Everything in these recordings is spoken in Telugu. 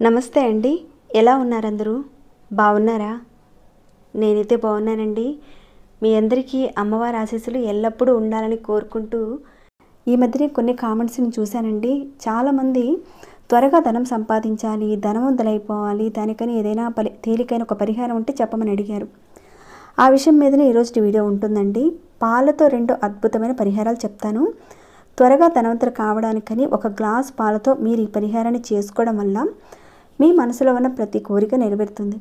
నమస్తే అండి, ఎలా ఉన్నారు అందరూ? బాగున్నారా? నేనైతే బాగున్నానండి. మీ అందరికీ అమ్మవారి ఆశీస్సులు ఎల్లప్పుడూ ఉండాలని కోరుకుంటూ, ఈ మధ్యనే కొన్ని కామెంట్స్ని చూశానండి. చాలామంది త్వరగా ధనం సంపాదించాలి, ధనవంతులైపోవాలి, దానికని ఏదైనా తేలికైన ఒక పరిహారం ఉంటే చెప్పమని అడిగారు. ఆ విషయం మీదనే ఈరోజు వీడియో ఉంటుందండి. పాలతో 2 అద్భుతమైన పరిహారాలు చెప్తాను. త్వరగా ధనవంతులు కావడానికని ఒక గ్లాస్ పాలతో మీరు ఈ పరిహారాన్ని చేసుకోవడం వల్ల మీ మనసులో ఉన్న ప్రతి కోరిక నెరవేరుతుంది.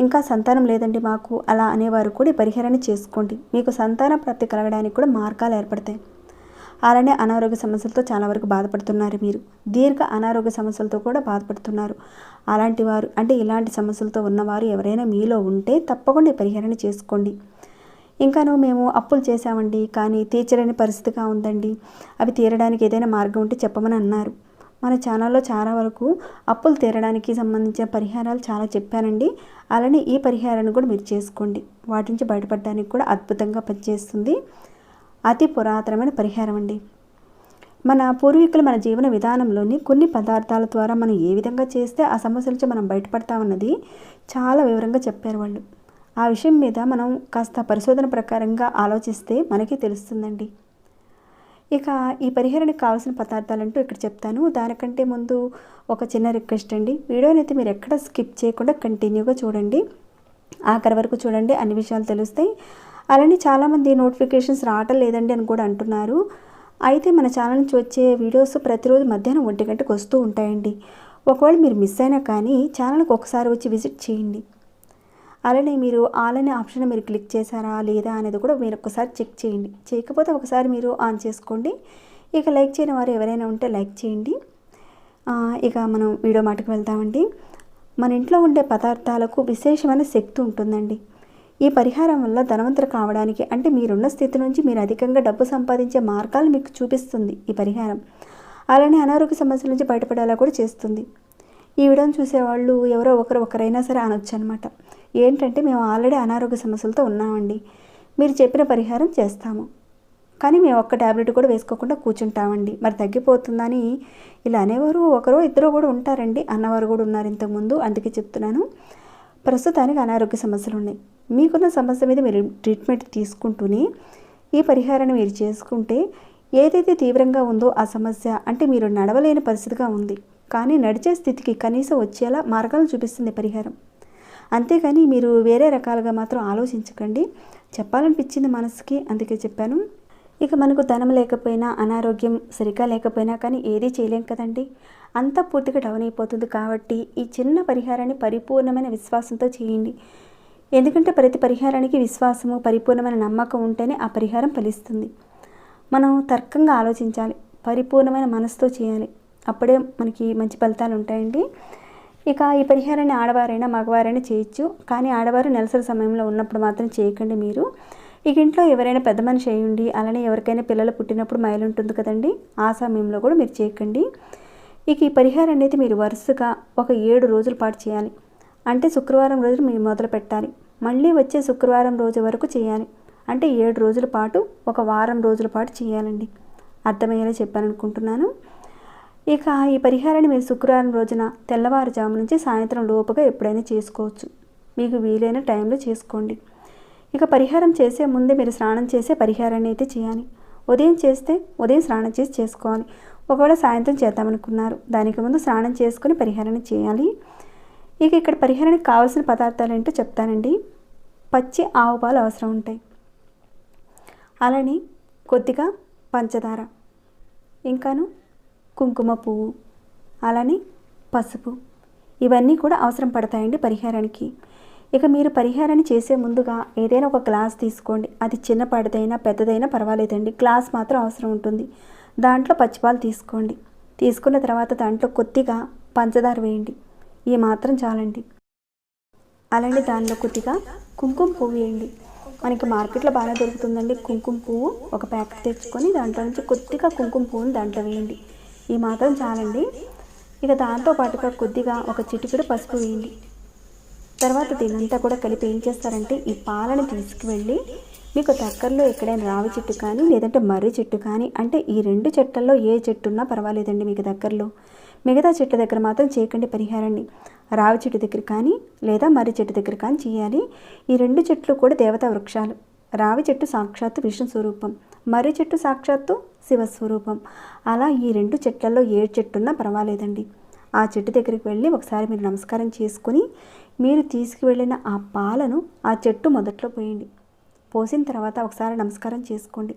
ఇంకా సంతానం లేదండి మాకు అలా అనేవారు కూడా ఈ పరిహారాన్ని చేసుకోండి. మీకు సంతాన ప్రాప్తి కలగడానికి కూడా మార్గాలు ఏర్పడతాయి. అలానే అనారోగ్య సమస్యలతో చాలా వరకు బాధపడుతున్నారు. మీరు దీర్ఘ అనారోగ్య సమస్యలతో కూడా బాధపడుతున్నారు. అలాంటి వారు అంటే ఇలాంటి సమస్యలతో ఉన్నవారు ఎవరైనా మీలో ఉంటే తప్పకుండా ఈ పరిహారాన్ని చేసుకోండి. ఇంకాను మేము అప్పులు చేశామండి, కానీ తీర్చలేని పరిస్థితిగా ఉందండి, అవి తీరడానికి ఏదైనా మార్గం ఉంటే చెప్పమని అన్నారు. మన ఛానల్లో చాలా వరకు అప్పులు తీరడానికి సంబంధించిన పరిహారాలు చాలా చెప్పానండి. అలానే ఈ పరిహారాన్ని కూడా మీరు చేసుకోండి. వాటి నుంచి బయటపడడానికి కూడా అద్భుతంగా పనిచేస్తుంది. అతి పురాతనమైన పరిహారం అండి. మన పూర్వీకులు మన జీవన విధానంలోని కొన్ని పదార్థాల ద్వారా మనం ఏ విధంగా చేస్తే ఆ సమస్యల నుంచి మనం బయటపడతామన్నది చాలా వివరంగా చెప్పారు వాళ్ళు. ఆ విషయం మీద మనం కాస్త పరిశోధన ప్రకారంగా ఆలోచిస్తే మనకి తెలుస్తుందండి. ఇక ఈ పరిహారానికి కావాల్సిన పదార్థాలంటూ ఇక్కడ చెప్తాను. దానికంటే ముందు ఒక చిన్న రిక్వెస్ట్ అండి. వీడియోని అయితే మీరు ఎక్కడ స్కిప్ చేయకుండా కంటిన్యూగా చూడండి, ఆఖరి వరకు చూడండి, అన్ని విషయాలు తెలుస్తాయి. అలానే చాలామంది నోటిఫికేషన్స్ రావటం లేదండి అని కూడా అంటున్నారు. అయితే మన ఛానల్ నుంచి వచ్చే వీడియోస్ ప్రతిరోజు మధ్యాహ్నం 1 గంటకు వస్తూ ఉంటాయండి. ఒకవేళ మీరు మిస్ అయినా కానీ ఛానల్కి ఒకసారి వచ్చి విజిట్ చేయండి. అలానే మీరు ఆల్ అనే ఆప్షన్ మీరు క్లిక్ చేశారా లేదా అనేది కూడా మీరు ఒకసారి చెక్ చేయండి. చేయకపోతే ఒకసారి మీరు ఆన్ చేసుకోండి. ఇక లైక్ చేయని వారు ఎవరైనా ఉంటే లైక్ చేయండి. ఇక మనం వీడియో మాటకు వెళ్తామండి. మన ఇంట్లో ఉండే పదార్థాలకు విశేషమైన శక్తి ఉంటుందండి. ఈ పరిహారం వల్ల ధనవంతులు కావడానికి అంటే మీరున్న స్థితి నుంచి మీరు అధికంగా డబ్బు సంపాదించే మార్గాలు మీకు చూపిస్తుంది ఈ పరిహారం. అలానే అనారోగ్య సమస్యల నుంచి బయటపడేలా కూడా చేస్తుంది. ఈ వీడియోని చూసేవాళ్ళు ఎవరో ఒకరైనా సరే అనొచ్చు అనమాట. ఏంటంటే మేము ఆల్రెడీ అనారోగ్య సమస్యలతో ఉన్నామండి, మీరు చెప్పిన పరిహారం చేస్తాము, కానీ మేము ఒక్క ట్యాబ్లెట్ కూడా వేసుకోకుండా కూర్చుంటామండి, మరి తగ్గిపోతుందని ఇలా అనేవారు ఒకరో ఇద్దరు కూడా ఉంటారండి, అన్నవారు కూడా ఉన్నారు ఇంతకుముందు. అందుకే చెప్తున్నాను. ప్రస్తుతానికి అనారోగ్య సమస్యలు ఉన్నాయి. మీకున్న సమస్య మీద మీరు ట్రీట్మెంట్ తీసుకుంటూనే ఈ పరిహారాన్ని మీరు చేసుకుంటే ఏదైతే తీవ్రంగా ఉందో ఆ సమస్య అంటే మీరు నడవలేని పరిస్థితిగా ఉంది, కానీ నడిచే స్థితికి కనీసం వచ్చేలా మార్గాలను చూపిస్తుంది పరిహారం. అంతేకాని మీరు వేరే రకాలుగా మాత్రం ఆలోచించకండి. చెప్పాలనిపించింది మనసుకి, అందుకే చెప్పాను. ఇక మనకు ధనం లేకపోయినా అనారోగ్యం సరిగ్గా లేకపోయినా కానీ ఏదీ చేయలేం కదండి, అంతా పూర్తిగా డౌన్ అయిపోతుంది. కాబట్టి ఈ చిన్న పరిహారాన్ని పరిపూర్ణమైన విశ్వాసంతో చేయండి. ఎందుకంటే ప్రతి పరిహారానికి విశ్వాసము పరిపూర్ణమైన నమ్మకం ఉంటేనే ఆ పరిహారం ఫలిస్తుంది. మనం తర్కంగా ఆలోచించాలి, పరిపూర్ణమైన మనసుతో చేయాలి, అప్పుడే మనకి మంచి ఫలితాలు ఉంటాయండి. ఇక ఈ పరిహారాన్ని ఆడవారైనా మగవారైనా చేయొచ్చు, కానీ ఆడవారు నెలసరి సమయంలో ఉన్నప్పుడు మాత్రం చేయకండి. మీరు ఇక ఇంట్లో ఎవరైనా పెద్ద మనిషి అయ్యండి, అలానే ఎవరికైనా పిల్లలు పుట్టినప్పుడు మైలు ఉంటుంది కదండి, ఆ సమయంలో కూడా మీరు చేయకండి. ఇక ఈ పరిహారాన్ని అయితే మీరు వరుసగా ఒక 7 రోజుల పాటు చేయాలి. అంటే శుక్రవారం రోజు మీరు మొదలు పెట్టాలి, మళ్ళీ వచ్చే శుక్రవారం రోజు వరకు చేయాలి. అంటే 7 రోజుల పాటు ఒక వారం రోజుల పాటు చేయాలండి. అర్థమయ్యేలా చెప్పాలనుకుంటున్నాను. ఇక ఈ పరిహారాన్ని మీరు శుక్రవారం రోజున తెల్లవారుజాము నుంచి సాయంత్రం లోపుగా ఎప్పుడైనా చేసుకోవచ్చు, మీకు వీలైన టైంలో చేసుకోండి. ఇక పరిహారం చేసే ముందే మీరు స్నానం చేసే పరిహారాన్ని అయితే చేయాలి. ఉదయం చేస్తే ఉదయం స్నానం చేసి చేసుకోవాలి. ఒకవేళ సాయంత్రం చేద్దామనుకున్నారు, దానికి ముందు స్నానం చేసుకుని పరిహారాన్ని చేయాలి. ఇక ఇక్కడ పరిహారానికి కావాల్సిన పదార్థాలు ఏంటో చెప్తానండి. పచ్చి ఆవు పాలు అవసరం ఉంటాయి, అలానే కొద్దిగా పంచదార, ఇంకాను కుంకుమ పువ్వు, అలానే పసుపు, ఇవన్నీ కూడా అవసరం పడతాయండి పరిహారానికి. ఇక మీరు పరిహారాన్ని చేసే ముందుగా ఏదైనా ఒక గ్లాస్ తీసుకోండి. అది చిన్నపాటిదైనా పెద్దదైనా పర్వాలేదండి, గ్లాస్ మాత్రం అవసరం ఉంటుంది. దాంట్లో పచ్చిపాలు తీసుకోండి. తీసుకున్న తర్వాత దాంట్లో కొద్దిగా పంచదార వేయండి, ఈ మాత్రం చాలండి. అలానే దానిలో కొద్దిగా కుంకుమ పువ్వు వేయండి. మనకి మార్కెట్లో బాగా దొరుకుతుందండి కుంకుమ పువ్వు, ఒక ప్యాకెట్ తెచ్చుకొని దాంట్లో నుంచి కొద్దిగా కుంకుమ పువ్వుని దాంట్లో వేయండి, ఈ మాత్రం చాలండి. ఇక దాంతో పాటుగా కొద్దిగా ఒక చిటికెడు పసుపు వేయండి. తర్వాత దీనంతా కూడా కలిపి ఏం చేస్తారంటే ఈ పాలను తీసుకువెళ్ళి మీకు దగ్గరలో ఎక్కడైనా రావి చెట్టు కానీ లేదంటే మర్రి చెట్టు కానీ, అంటే ఈ 2 చెట్లలో ఏ చెట్టు ఉన్నా పర్వాలేదండి మీకు దగ్గరలో. మిగతా చెట్ల దగ్గర మాత్రం చేయకండి పరిహారాన్ని. రావి చెట్టు దగ్గర కానీ లేదా మర్రి చెట్టు దగ్గర కానీ చేయాలి. ఈ 2 చెట్లు కూడా దేవతా వృక్షాలు. రావి చెట్టు సాక్షాత్తు విష్ణు స్వరూపం, మర్రి చెట్టు సాక్షాత్తు శివస్వరూపం. అలా ఈ 2 చెట్లలో ఏ చెట్టు ఉన్నా పర్వాలేదండి. ఆ చెట్టు దగ్గరికి వెళ్ళి ఒకసారి మీరు నమస్కారం చేసుకుని మీరు తీసుకువెళ్ళిన ఆ పాలను ఆ చెట్టు మొదట్లో పోయండి. పోసిన తర్వాత ఒకసారి నమస్కారం చేసుకోండి.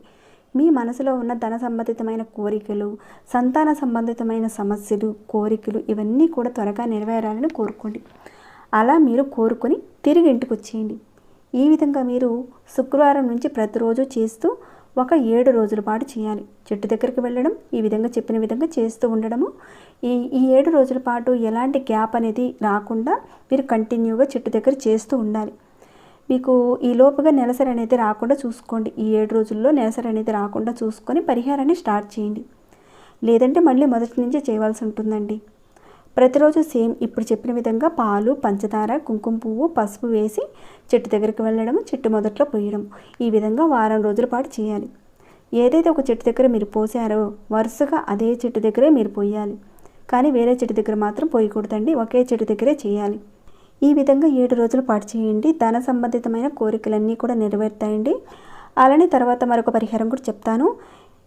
మీ మనసులో ఉన్న ధన సంబంధితమైన కోరికలు, సంతాన సంబంధితమైన సమస్యలు, కోరికలు ఇవన్నీ కూడా త్వరగా నెరవేరాలని కోరుకోండి. అలా మీరు కోరుకొని తిరిగి ఇంటికి వచ్చేయండి. ఈ విధంగా మీరు శుక్రవారం నుంచి ప్రతిరోజు చేస్తూ ఒక 7 రోజుల పాటు చేయాలి. చెట్టు దగ్గరికి వెళ్ళడం, ఈ విధంగా చెప్పిన విధంగా చేస్తూ ఉండడము. ఈ 7 రోజుల పాటు ఎలాంటి గ్యాప్ అనేది రాకుండా మీరు కంటిన్యూగా చెట్టు దగ్గర చేస్తూ ఉండాలి. మీకు ఈ లోపుగా నెలసరి అనేది రాకుండా చూసుకోండి. ఈ 7 రోజుల్లో నెలసరి అనేది రాకుండా చూసుకొని పరిహారాన్ని స్టార్ట్ చేయండి. లేదంటే మళ్ళీ మొదటి నుంచి చేయవలసి ఉంటుందండి. ప్రతిరోజు సేమ్ ఇప్పుడు చెప్పిన విధంగా పాలు, పంచదార, కుంకుమ పువ్వు, పసుపు వేసి చెట్టు దగ్గరికి వెళ్ళడం, చెట్టు మొదట్లో పోయడం. ఈ విధంగా వారం రోజుల పాటు చేయాలి. ఏదైతే ఒక చెట్టు దగ్గర మీరు పోసారో వరుసగా అదే చెట్టు దగ్గరే మీరు పోయాలి. కానీ వేరే చెట్టు దగ్గర మాత్రం పోయకూడదండి. ఒకే చెట్టు దగ్గరే చేయాలి. ఈ విధంగా 7 రోజుల పాటు చేయండి. ధన సంబంధితమైన కోరికలన్నీ కూడా నెరవేరుతాయండి. అలానే తర్వాత మరొక పరిహారం కూడా చెప్తాను.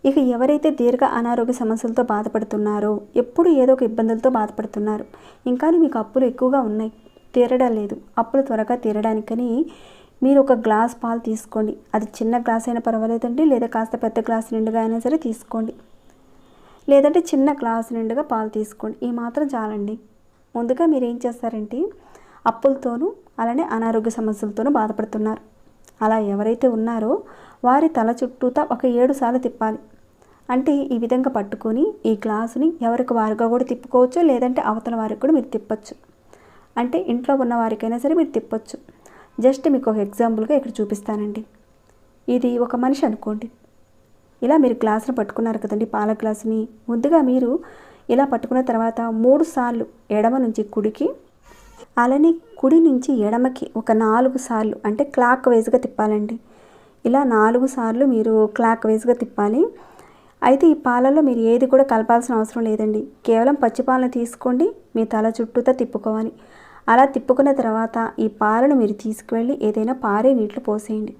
ఇక ఎవరైతే దీర్ఘ అనారోగ్య సమస్యలతో బాధపడుతున్నారో, ఎప్పుడు ఏదో ఒక ఇబ్బందులతో బాధపడుతున్నారు, ఇంకా మీకు అప్పులు ఎక్కువగా ఉన్నాయి, తీరడం లేదు, అప్పులు త్వరగా తీరడానికని మీరు ఒక గ్లాస్ పాలు తీసుకోండి. అది చిన్న గ్లాస్ అయినా పర్వాలేదండి, లేదా కాస్త పెద్ద గ్లాస్ నిండుగా అయినా సరే తీసుకోండి. లేదంటే చిన్న గ్లాస్ నిండుగా పాలు తీసుకోండి. ఈ మాత్రం చాలండి. ముందుగా మీరు ఏం చేస్తారంటే అప్పులతోనూ అలానే అనారోగ్య సమస్యలతోనూ బాధపడుతున్నారు. అలా ఎవరైతే ఉన్నారో వారి తల చుట్టూతా ఒక 7 సార్లు తిప్పాలి. అంటే ఈ విధంగా పట్టుకొని ఈ గ్లాసుని ఎవరికి వారుగా కూడా తిప్పుకోవచ్చు, లేదంటే అవతల వారికి కూడా మీరు తిప్పచ్చు. అంటే ఇంట్లో ఉన్న వారికైనా సరే మీరు తిప్పచ్చు. జస్ట్ మీకు ఒక ఎగ్జాంపుల్గా ఇక్కడ చూపిస్తానండి. ఇది ఒక మనిషి అనుకోండి. ఇలా మీరు గ్లాసును పట్టుకున్నారు కదండి, పాల గ్లాసుని. ముందుగా మీరు ఇలా పట్టుకున్న తర్వాత 3 సార్లు ఎడమ నుంచి కుడికి, అలానే కుడి నుంచి ఎడమకి ఒక 4 సార్లు అంటే క్లాక్ వైజ్గా తిప్పాలండి. ఇలా 4 సార్లు మీరు క్లాక్ వైజ్గా తిప్పాలి. అయితే ఈ పాలలో మీరు ఏది కూడా కలపాల్సిన అవసరం లేదండి. కేవలం పచ్చి పాలను తీసుకోండి, మీ తల చుట్టూతా తిప్పుకోవాలి. అలా తిప్పుకున్న తర్వాత ఈ పాలను మీరు తీసుకువెళ్ళి ఏదైనా పారే నీళ్లు పోసేయండి.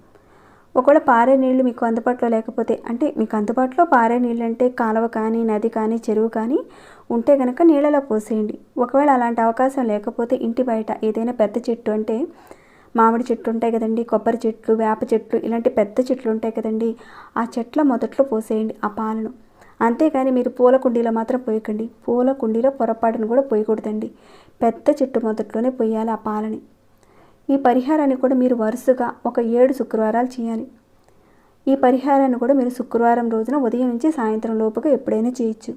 ఒకవేళ పారే నీళ్లు మీకు అందుబాటులో లేకపోతే, అంటే మీకు అందుబాటులో పారే నీళ్ళు అంటే కాలువ కానీ, నది కానీ, చెరువు కానీ ఉంటే కనుక నీళ్ళలో పోసేయండి. ఒకవేళ అలాంటి అవకాశం లేకపోతే ఇంటి బయట ఏదైనా పెద్ద చెట్టు, అంటే మామిడి చెట్లు ఉంటాయి కదండి, కొబ్బరి చెట్లు, వేప చెట్లు, ఇలాంటి పెద్ద చెట్లు ఉంటాయి కదండి, ఆ చెట్ల మొదట్లో పోసేయండి ఆ పాలను. అంతేకాని మీరు పూల కుండీలో మాత్రం పోయకండి. పూల కుండీలో పొరపాటును కూడా పోయకూడదండి. పెద్ద చెట్టు మొదట్లోనే పోయాలి ఆ పాలని. ఈ పరిహారాన్ని కూడా మీరు వరుసగా ఒక 7 శుక్రవారాలు చేయాలి. ఈ పరిహారాన్ని కూడా మీరు శుక్రవారం రోజున ఉదయం నుంచి సాయంత్రం లోపుగా ఎప్పుడైనా చేయొచ్చు.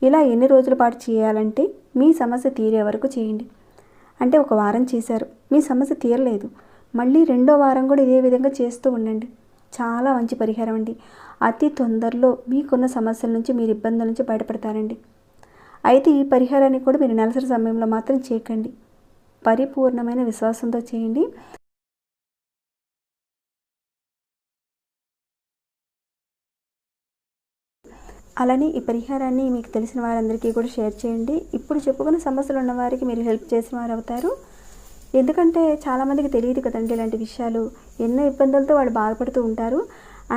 ఇలా ఎన్ని రోజుల పాటు చేయాలంటే మీ సమస్య తీరే వరకు చేయండి. అంటే ఒక వారం చేశారు, మీ సమస్య తీరలేదు, మళ్ళీ 2వ వారం కూడా ఇదే విధంగా చేస్తూ ఉండండి. చాలా మంచి పరిహారం అండి. అతి తొందరలో మీకున్న సమస్యల నుంచి, మీరు ఇబ్బందుల నుంచి బయటపడతారండి. అయితే ఈ పరిహారాన్ని కూడా మీరు నెలసరి సమయంలో మాత్రం చేయకండి. పరిపూర్ణమైన విశ్వాసంతో చేయండి. అలానే ఈ పరిహారాన్ని మీకు తెలిసిన వారందరికీ కూడా షేర్ చేయండి. ఇప్పుడు చెప్పుకున్న సమస్యలు ఉన్న వారికి మీరు హెల్ప్ చేసిన వారు అవుతారు. ఎందుకంటే చాలామందికి తెలియదు కదండి ఇలాంటి విషయాలు. ఎన్నో ఇబ్బందులతో వాళ్ళు బాధపడుతూ ఉంటారు.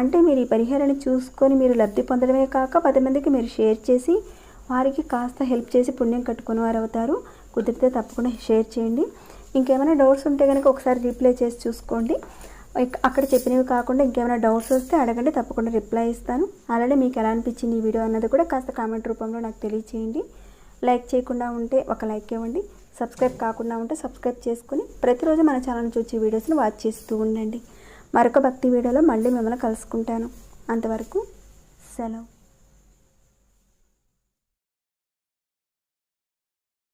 అంటే మీరు ఈ పరిహారాన్ని చూసుకొని మీరు లబ్ధి పొందడమే కాక 10 మందికి మీరు షేర్ చేసి వారికి కాస్త హెల్ప్ చేసి పుణ్యం కట్టుకునే వారు అవుతారు. కుదిరితే తప్పకుండా షేర్ చేయండి. ఇంకేమైనా డౌట్స్ ఉంటే కనుక ఒకసారి రిప్లై చేసి చూసుకోండి. అక్కడ చెప్పినవి కాకుండా ఇంకేమైనా డౌట్స్ వస్తే అడగండి, తప్పకుండా రిప్లై ఇస్తాను. అలానే మీకు ఎలా అనిపించింది ఈ వీడియో అన్నది కూడా కాస్త కామెంట్ రూపంలో నాకు తెలియచేయండి. లైక్ చేయకుండా ఉంటే ఒక లైక్ ఇవ్వండి. సబ్స్క్రైబ్ కాకుండా ఉంటే సబ్స్క్రైబ్ చేసుకుని ప్రతిరోజు మన ఛానల్ చూసి వీడియోస్ని వాచ్ చేస్తూ ఉండండి. మరొక భక్తి వీడియోలో మళ్ళీ మిమ్మల్ని కలుసుకుంటాను. అంతవరకు సెలవు.